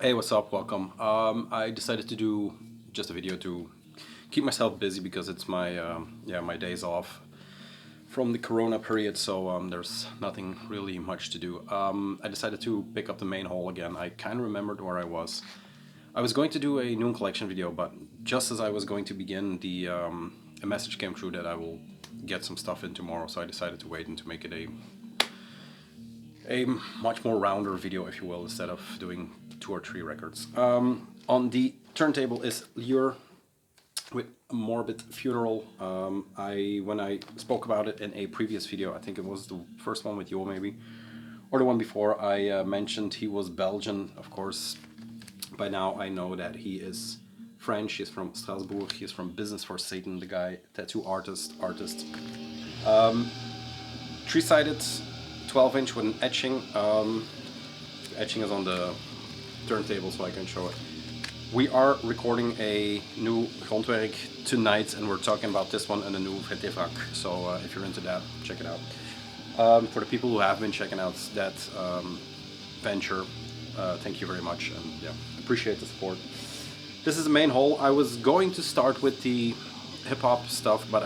Hey, what's up? Welcome. I decided to do just a video to keep myself busy because it's my my days off from the Corona period, so there's nothing really much to do. I decided to pick up the main haul again. I kind of remembered where I was. I was going to do a noon collection video, but just as I was going to begin, a message came through that I will get some stuff in tomorrow, so I decided to wait and to make it a much more rounder video, if you will, instead of doing 2 or 3 records. On the turntable is Lure with Morbid Funeral. When I spoke about it in a previous video, I think it was the first one with you maybe, or the one before, I mentioned he was Belgian. Of course, by now I know that he is French. He's from Strasbourg. He's from Business for Satan, the guy, tattoo artist. 3-sided 12-inch with an etching. Etching is on the turntable, so I can show it. We are recording a new grondwerk tonight, and we're talking about this one and the new Ep.XIV. So if you're into that, check it out. For the people who have been checking out that venture, thank you very much, and yeah, appreciate the support. This is the main haul. I was going to start with the hip-hop stuff, but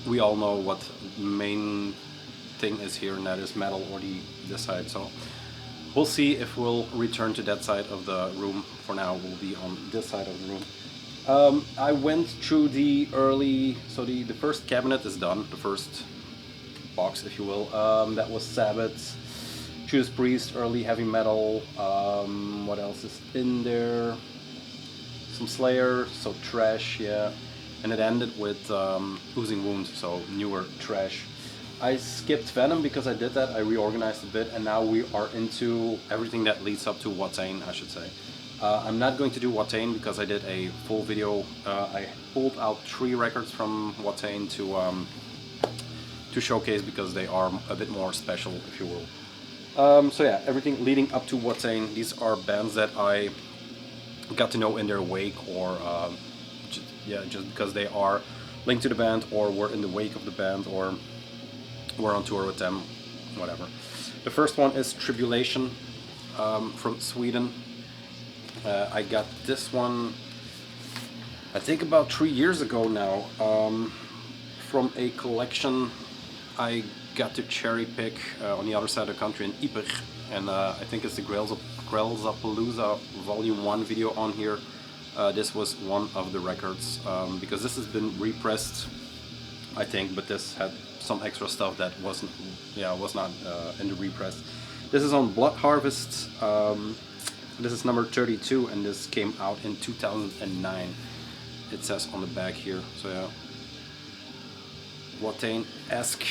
we all know what main thing is here, and that is metal, or this side. So we'll see if we'll return to that side of the room. For now, we'll be on this side of the room. I went through the first cabinet is done, the first box, if you will. That was Sabbath, Judas Priest, early heavy metal. What else is in there? Some Slayer, so trash, yeah. And it ended with Oozing Wound, so newer trash. I skipped Venom because I did that. I reorganized a bit, and now we are into everything that leads up to Watain, I should say. I'm not going to do Watain because I did a full video. I pulled out 3 records from Watain to showcase because they are a bit more special, if you will. So yeah, everything leading up to Watain. These are bands that I got to know in their wake, or just because they are linked to the band, or were in the wake of the band, or we're on tour with them, whatever. The first one is Tribulation from Sweden. I got this one, I think about 3 years ago now, from a collection I got to cherry pick on the other side of the country in Ypres, and I think it's the Grelzapalooza Volume 1 video on here. This was one of the records, because this has been repressed, I think, but this had some extra stuff that was not in the repress. This is on Blood Harvest. This is number 32, and this came out in 2009. It says on the back here. So yeah, Watain-esque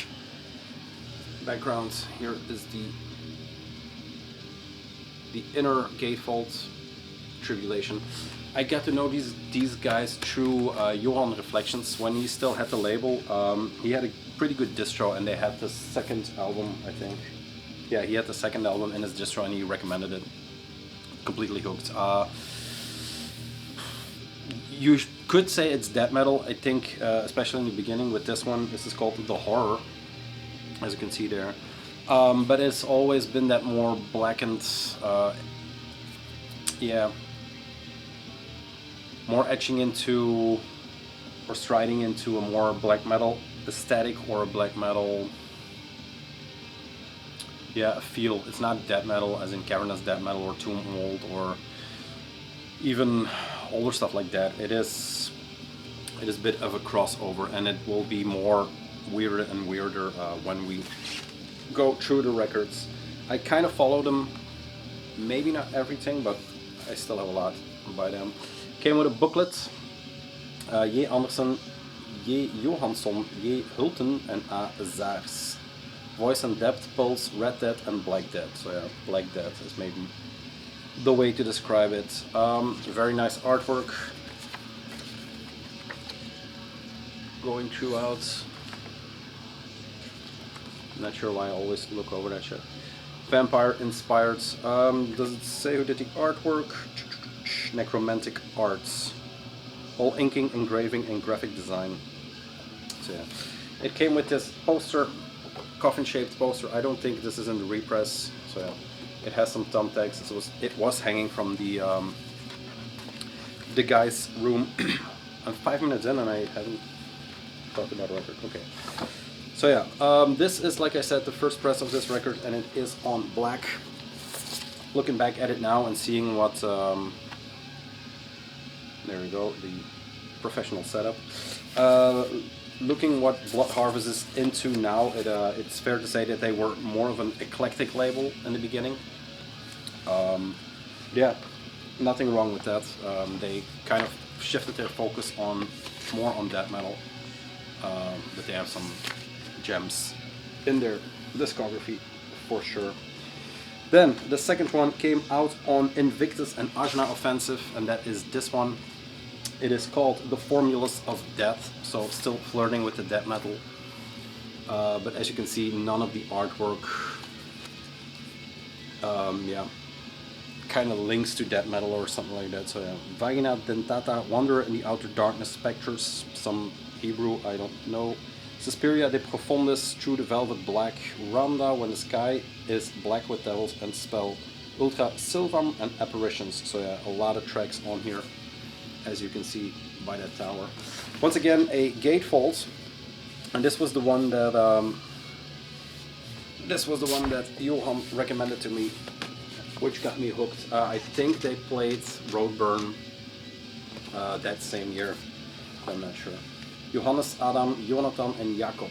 background. Here is the inner gatefold, Tribulation. I got to know these guys through Johan Reflections when he still had the label. He had a pretty good distro, and they had the second album, I think. Yeah, he had the second album in his distro, and he recommended it. Completely hooked. You could say it's death metal, I think, especially in the beginning with this one. This is called The Horror, as you can see there. But it's always been that more blackened, more etching into, or striding into a more black metal aesthetic, or a black metal, feel. It's not death metal as in cavernous death metal or Tomb Mold or even older stuff like that. It is a bit of a crossover, and it will be more weirder and weirder when we go through the records. I kind of follow them, maybe not everything, but I still have a lot by them. Came with a booklet. J. Anderson, J. Johansson, J. Hulten, and A. Zaars. Voice and Depth, Pulse, Red Dead, and Black Dead. So yeah, Black Dead is maybe the way to describe it. Very nice artwork. Going throughout. Not sure why I always look over that shit. Vampire inspired. Does it say who did the artwork? Necromantic Arts. All inking, engraving, and graphic design. So yeah, it came with this poster, coffin-shaped poster. I don't think this is in the repress. So yeah, It has some thumbtacks. It was hanging from the guy's room. I'm 5 minutes in and I haven't talked about the record. Okay. So yeah, this is, like I said, the first press of this record, and it is on black. Looking back at it now and seeing what, there we go, the professional setup. Looking what Blood Harvest is into now, it's fair to say that they were more of an eclectic label in the beginning. Yeah, nothing wrong with that. They kind of shifted their focus more on death metal, but they have some gems in their discography for sure. Then the second one came out on Invictus and Ajna Offensive, and that is this one. It is called The Formulas of Death, so still flirting with the death metal. But as you can see, none of the artwork yeah, kind of links to death metal or something like that. So yeah, Vagina Dentata, Wanderer in the Outer Darkness, Spectres, some Hebrew, I don't know. Suspiria de Profundis, Through the Velvet Black, Randa, When the Sky is Black with Devils, and Spell, Ultra Sylvam, and Apparitions. So yeah, a lot of tracks on here, as you can see by that tower. Once again, a gatefold, and this was the one that Johan recommended to me, which got me hooked. I think they played Roadburn that same year, I'm not sure. Johannes, Adam, Jonathan, and Jacob.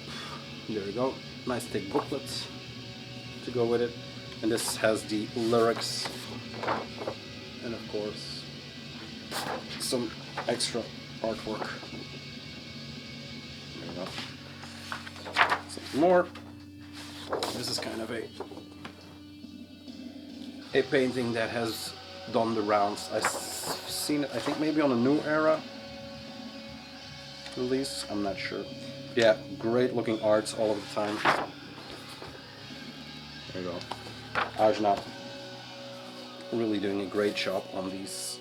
There we go. Nice thick booklet to go with it. And this has the lyrics, and of course some extra artwork. There we go. Some more. This is kind of a painting that has done the rounds. I've seen it, I think maybe on a New Era release, I'm not sure. Yeah, great looking arts all of the time. There you go. Ajna really doing a great job on these,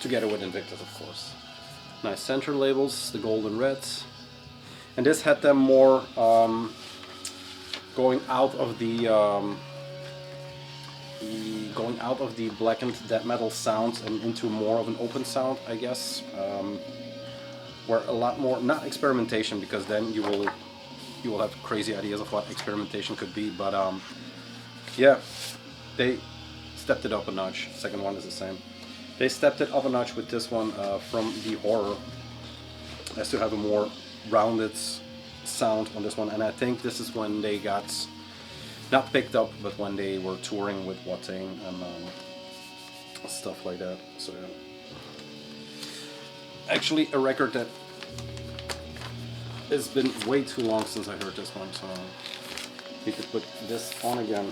together with Invictus, of course. Nice center labels, the gold and red. And this had them more going out of the blackened death metal sound and into more of an open sound, I guess. Where a lot more, not experimentation, because then you will have crazy ideas of what experimentation could be, but yeah, they stepped it up a notch. Second one is the same. They stepped it up a notch with this one from the horror, as to have a more rounded sound on this one, and I think this is when they got not picked up, but when they were touring with Watane and stuff like that. So yeah. Actually, a record that it's been way too long since I heard this one, so I need to put this on again.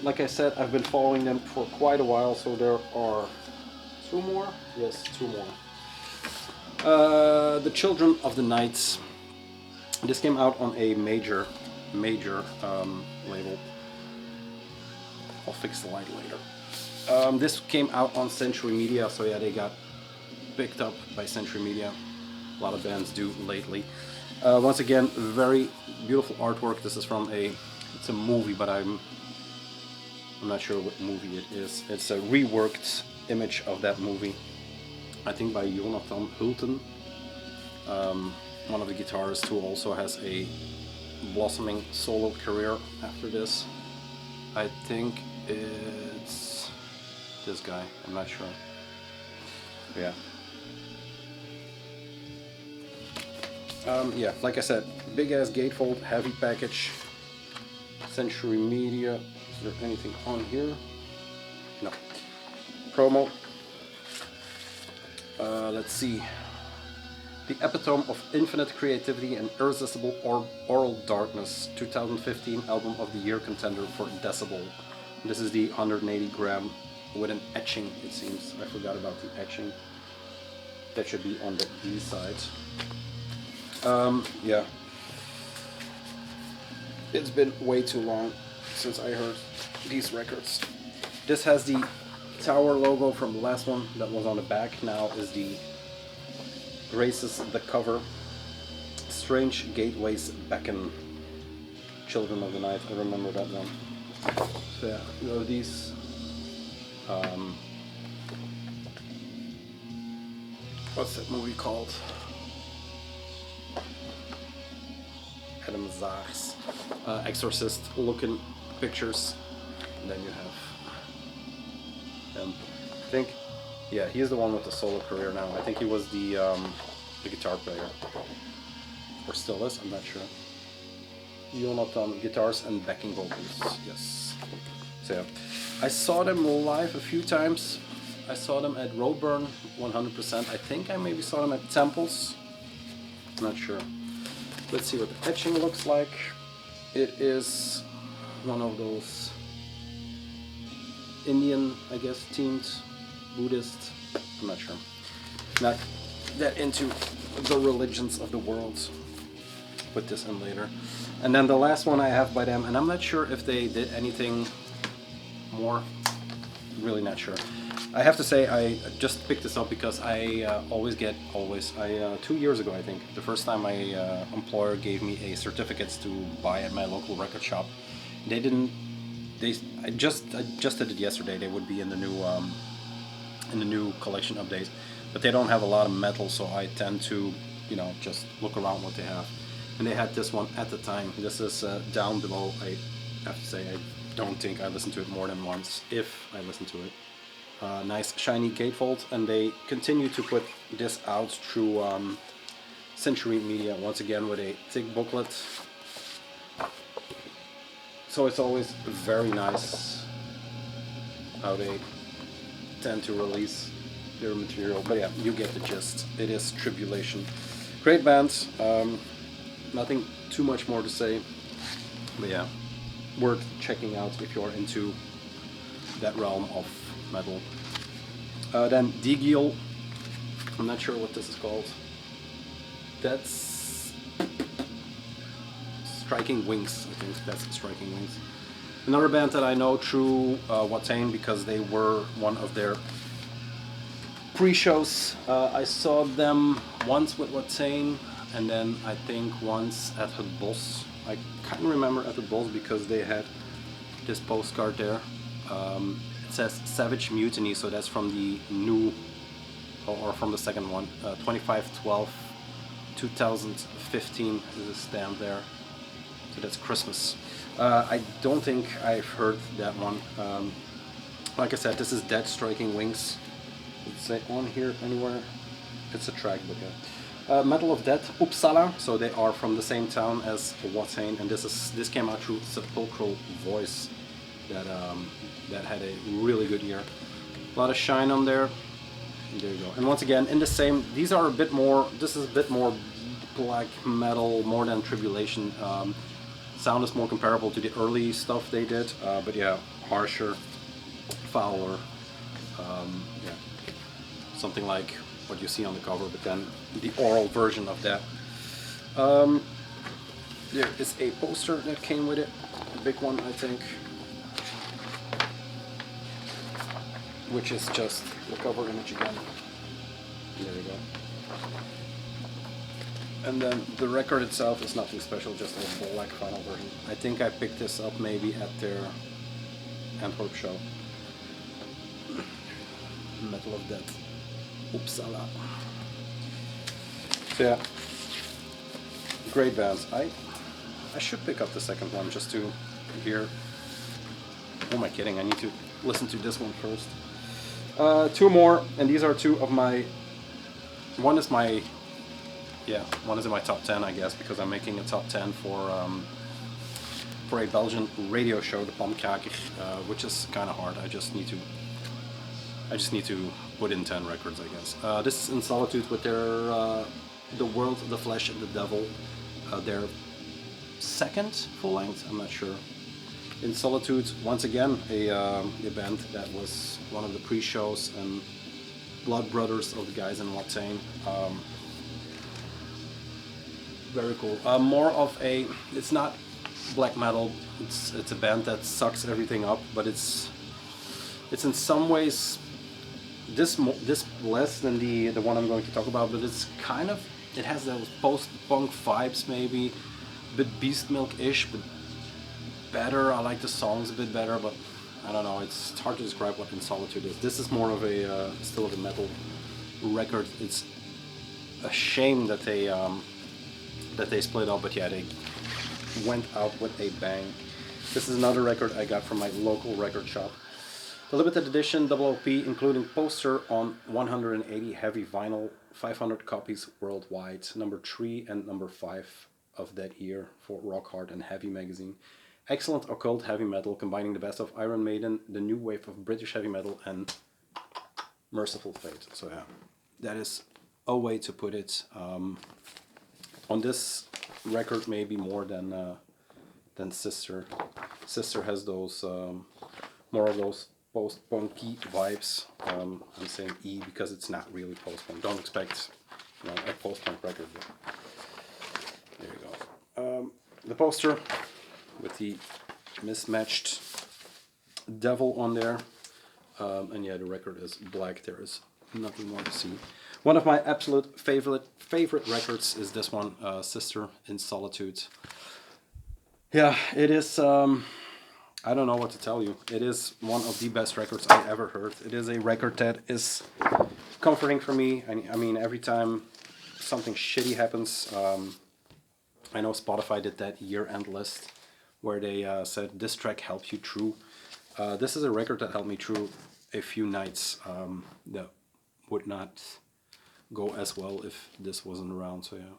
Like I said, I've been following them for quite a while, so there are two more. Yes, two more. The Children of the Night. This came out on a major label. I'll fix the light later. This came out on Century Media, so yeah, they got picked up by Century Media. A lot of bands do lately. Once again, very beautiful artwork. This is from it's a movie, but I'm not sure what movie it is. It's a reworked image of that movie, I think by Jonathan Hulten, one of the guitarists who also has a blossoming solo career after this. I think it's this guy, I'm not sure. Yeah. Yeah, like I said, big ass gatefold, heavy package. Century Media. Is there anything on here? No. Promo. Let's see. The Epitome of Infinite Creativity and Irresistible Oral Darkness, 2015 Album of the Year contender for Decibel. This is the 180 gram with an etching, it seems. I forgot about the etching. That should be on the B side. Yeah. It's been way too long since I heard these records. This has the tower logo from the last one that was on the back. Now is the graces the cover. Strange Gateways Beckon. Children of the Night, I remember that one. So yeah, you know these. What's that movie called? Adam Zach's Exorcist looking pictures. And then you have him. I think, yeah, he's the one with the solo career now. I think he was the guitar player. Or still is, I'm not sure. Jonathan, guitars and backing vocals, yes. So yeah, I saw them live a few times. I saw them at Roadburn 100%. I think I maybe saw them at Temples. Not sure. Let's see what the etching looks like. It is one of those Indian, I guess, themed Buddhist. I'm not sure. Not that into the religions of the world. Put this in later. And then the last one I have by them, and I'm not sure if they did anything more. Really not sure. I have to say I just picked this up because I 2 years ago I think, the first time my employer gave me a certificates to buy at my local record shop. I just did it yesterday. They would be in the new collection update, but they don't have a lot of metal, so I tend to, you know, just look around what they have. And they had this one at the time. This is Down Below. I have to say I don't think I listened to it more than once, if I listened to it. Nice shiny gatefold, and they continue to put this out through Century Media, once again with a thick booklet. So it's always very nice how they tend to release their material. But yeah, you get the gist. It is Tribulation. Great band. Nothing too much more to say. But yeah, worth checking out if you're into that realm of metal. Then Digil. I'm not sure what this is called. That's Striking Wings. I think that's Striking Wings. Another band that I know through Watain, because they were one of their pre-shows. I saw them once with Watain, and then I think once at Het Bos. I can't remember at Het Bos because they had this postcard there. It says Savage Mutiny, so that's from the new, or from the second one, 25/12/2015 is a stamp there. So that's Christmas. I don't think I've heard that one. Like I said, this is Dead Striking Wings. Is it on here anywhere? It's a track, but yeah. Metal of Death, Uppsala. So they are from the same town as Watain, and this came out through Sepulchral Voice. That had a really good year. A lot of shine on there. There you go. And once again, in the same, these are a bit more. This is a bit more black metal, more than Tribulation. Sound is more comparable to the early stuff they did, but yeah, harsher, fouler. Yeah, something like what you see on the cover, but then the oral version of that. There is a poster that came with it, a big one, I think, which is just the cover image again. There you go. And then the record itself is nothing special, just a black vinyl version. I think I picked this up maybe at their Antwerp show. Metal of Death, Uppsala. So yeah, great bands. I should pick up the second one just to hear. Who am I kidding? I need to listen to this one first. Two more, and these are two of my. One is in my top 10, I guess, because I'm making a top 10 for a Belgian radio show, the Pamkraker, which is kind of hard. I just need to put in 10 records, I guess. This is in Solitude with their The World, the Flesh, and the Devil, their second full length. I'm not sure. In Solitude, once again, a band that was one of the pre-shows and blood brothers of the guys in Watain. Very cool. More of a, it's not black metal. It's a band that sucks everything up, but it's in some ways this less than the one I'm going to talk about. But it's kind of, it has those post-punk vibes, maybe a bit Beast Milk-ish, but better. I like the songs a bit better, but I don't know. It's hard to describe what In Solitude is. This is more of a still a metal record. It's a shame that they split up, but yeah, they went out with a bang. This is another record I got from my local record shop. The limited edition double LP, including poster on 180 heavy vinyl, 500 copies worldwide, number 3 and number 5 of that year for Rock Hard and Heavy magazine. Excellent occult heavy metal, combining the best of Iron Maiden, the new wave of British heavy metal, and Merciful Fate. So yeah, that is a way to put it. On this record, maybe more than Sister. Sister has those more of those post-punky vibes. I'm saying E because it's not really post-punk. Don't expect, you know, a post-punk record. But there you go. The poster with the mismatched devil on there. And yeah, the record is black. There is nothing more to see. One of my absolute favorite records is this one, Sister in Solitude. Yeah, it is. I don't know what to tell you. It is one of the best records I ever heard. It is a record that is comforting for me. I mean, every time something shitty happens, I know Spotify did that year-end list where they said this track helped you through. This is a record that helped me through a few nights that would not go as well if this wasn't around. So yeah,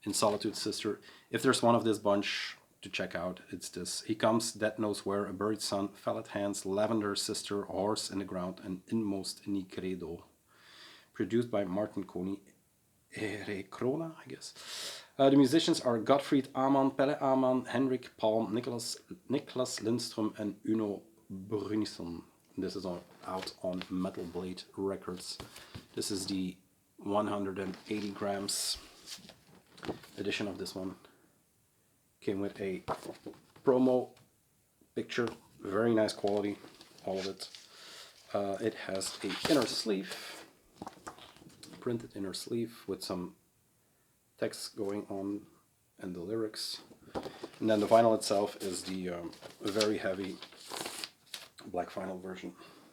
In Solitude, Sister. If there's one of this bunch to check out, it's this. He comes, dead knows where, a buried son, felled hands, lavender, sister, horse in the ground, and inmost in credo. Produced by Martin Koni Erekrona, I guess. The musicians are Gottfried Amann, Pelle Amann, Henrik Palm, Niklas Lindström, and Uno Brunison. This is out on Metal Blade Records. This is the 180 grams edition of this one. Came with a promo picture, very nice quality, all of it. It has an inner sleeve, printed inner sleeve with some text going on and the lyrics. And then the vinyl itself is the very heavy black vinyl version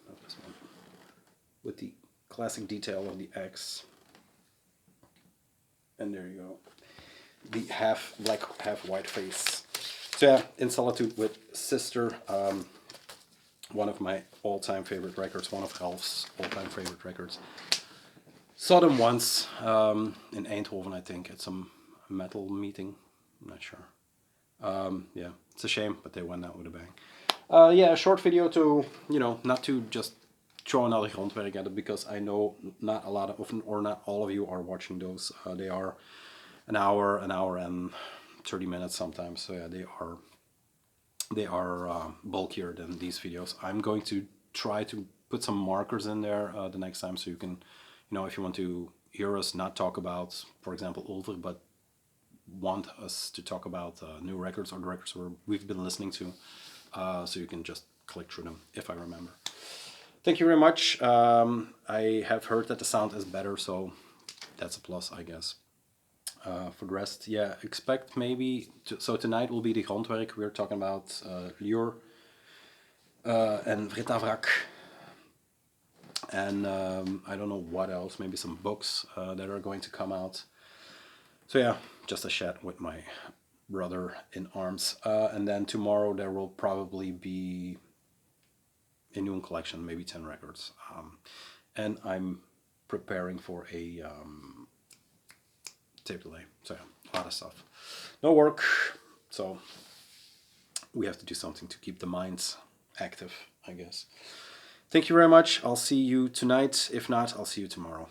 of this one with the classic detail of the X. And there you go. The half black, half white face. So yeah, In Solitude with Sister. One of my all-time favorite records. One of Ralph's all-time favorite records. Saw them once in Eindhoven, I think, at some metal meeting. I'm not sure. Yeah, it's a shame, but they went out with a bang. Yeah, a short video to, you know, not to just throw another grondwerk at it, because I know not a lot of, or not all of you are watching those. They are an hour and 30 minutes sometimes. So yeah, they are bulkier than these videos. I'm going to try to put some markers in there the next time, so you can, you know, if you want to hear us not talk about, for example, older, but want us to talk about new records or the records we've been listening to, so you can just click through them if I remember. Thank you very much. I have heard that the sound is better, so that's a plus, I guess. For the rest, yeah, expect maybe... so tonight will be the grondwerk. We're talking about Lure and Vritavrak. And I don't know what else, maybe some books that are going to come out. So yeah, just a chat with my brother in arms. And then tomorrow there will probably be a new collection, maybe 10 records. And I'm preparing for a tape delay. So yeah, a lot of stuff. No work, so we have to do something to keep the minds active, I guess. Thank you very much. I'll see you tonight. If not, I'll see you tomorrow.